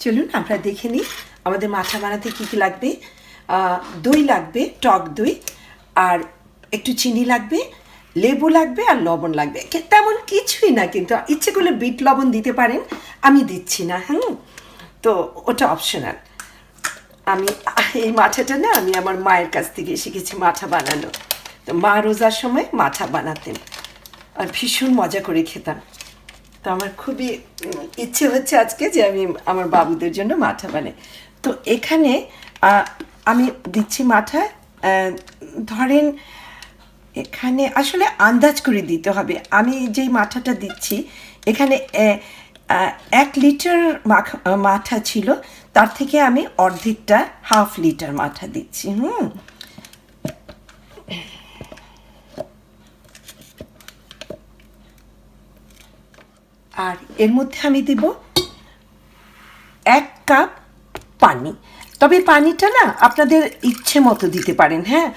চলুন আমরা দেখে নিই আমাদের মাঠা বানাতে কী কী লাগবে। দই লাগবে, টক দই, আর একটু চিনি লাগবে, লেবু লাগবে, আর লবণ লাগবে। তেমন কিছুই না, কিন্তু ইচ্ছে করলে বিট লবণ দিতে পারেন, আমি দিচ্ছি না। তো ওটা অপশনাল। আমি এই মাঠাটা না আমি আমার মায়ের কাছ থেকে শিখেছি মাঠা বানানো। তো মা রোজার সময় মাঠা বানাতেন আর ভীষণ মজা করে খেতাম। তো আমার খুবই ইচ্ছে হচ্ছে আজকে যে আমি আমার বাবুদের জন্য মাঠা বানাই। তো এখানে আমি দিচ্ছি মাঠা, ধরেন এখানে আসলে আন্দাজ করে দিতে হবে। আমি যেই মাঠাটা দিচ্ছি এখানে 1 লিটার মাঠা ছিল, তার থেকে আমি অর্ধেকটা হাফ লিটার মাঠা দিচ্ছি। আর এর মধ্যে আমি দেব 1 কাপ পানি। তবে পানিটা না আপনাদের ইচ্ছে মতো দিতে পারেন। হ্যাঁ,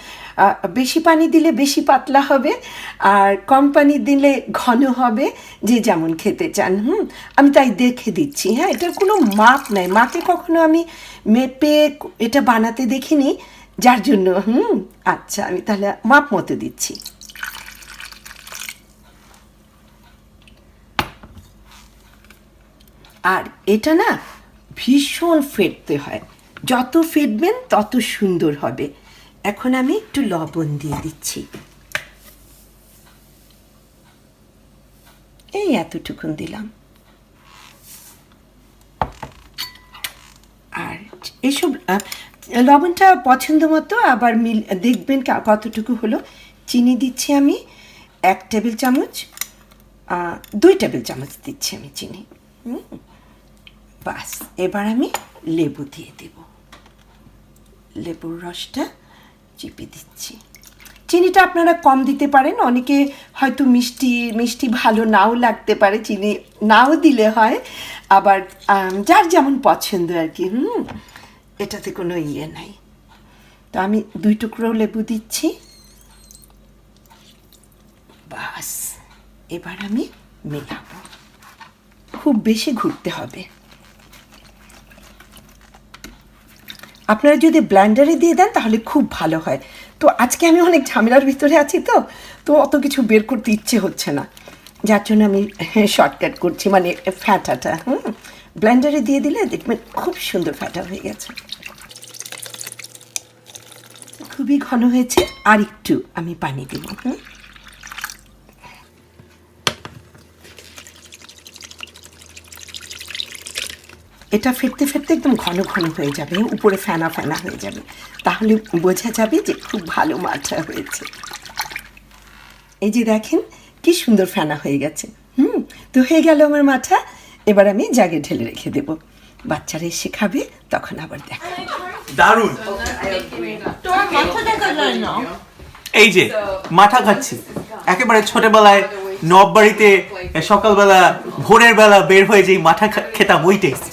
বেশি পানি দিলে বেশি পাতলা হবে, আর কম পানি দিলে ঘন হবে, যে যেমন খেতে চান। আমি তাই দেখে দিচ্ছি। হ্যাঁ, এটার কোনো মাপ নাই, মাপে কখনো আমি মেপে এটা বানাতে দেখিনি, যার জন্য আচ্ছা আমি তাহলে মাপ মতো দিচ্ছি। আর এটা না ভীষণ ফেটতে হয়, যত ফেটবেন তত সুন্দর হবে। এখন আমি একটু লবণ দিয়ে দিচ্ছি, এই এতটুকুন দিলাম। আর এসব লবণটা পছন্দ মতো, আবার দেখবেন কতটুকু হলো। চিনি দিচ্ছি আমি 1 টেবিল চামচ, 2 টেবিল চামচ দিচ্ছি আমি চিনি। বাস, এবার আমি লেবু দিয়ে দেব, লেবুর রসটা চিপে দিচ্ছি। চিনিটা আপনারা কম দিতে পারেন, অনেকে হয়তো মিষ্টি ভালো নাও লাগতে পারে, চিনি নাও দিলে হয়, আবার যার যেমন পছন্দ আর কি। এটাতে কোনো ইয়ে নাই। তো আমি 2 টুকরো লেবু দিচ্ছি। বাস, এবার আমি মেলাবো, খুব বেশি ঘুরতে হবে। আপনারা যদি ব্লেন্ডারে দিয়ে দেন তাহলে খুব ভালো হয়। তো আজকে আমি অনেক ঝামেলার ভিতরে আছি, তো অত কিছু বের করতে ইচ্ছে হচ্ছে না, যার জন্য আমি শর্টকাট করছি, মানে ফ্যাটাটা। ব্লেন্ডারে দিয়ে দিলে দেখবেন খুব সুন্দর ফ্যাটা হয়ে গেছে, খুবই ঘন হয়েছে। আর একটু আমি পানি দেব। এটা ফেটতে ফেটতে একদম ঘন ঘন হয়ে যাবে, উপরে ফেনা ফেনা হয়ে যাবে, তাহলে বোঝা যাবে যে খুব ভালো মাঠা হয়েছে। এই যে দেখেন কি সুন্দর ফেনা হয়ে গেছে। তো হয়ে গেল আমার মাঠা। এবার আমি জাগে ঢেলে রেখে দেব, বাচ্চারা এসে খাবে, তখন আবার দেখা। দারুণ। এই যে মাঠা খাচ্ছি, একেবারে ছোটবেলায় নব বাড়িতে সকালবেলা ভোরের বেলা বের হয়ে যেই মাঠা খেতাম, ওই টেস্ট।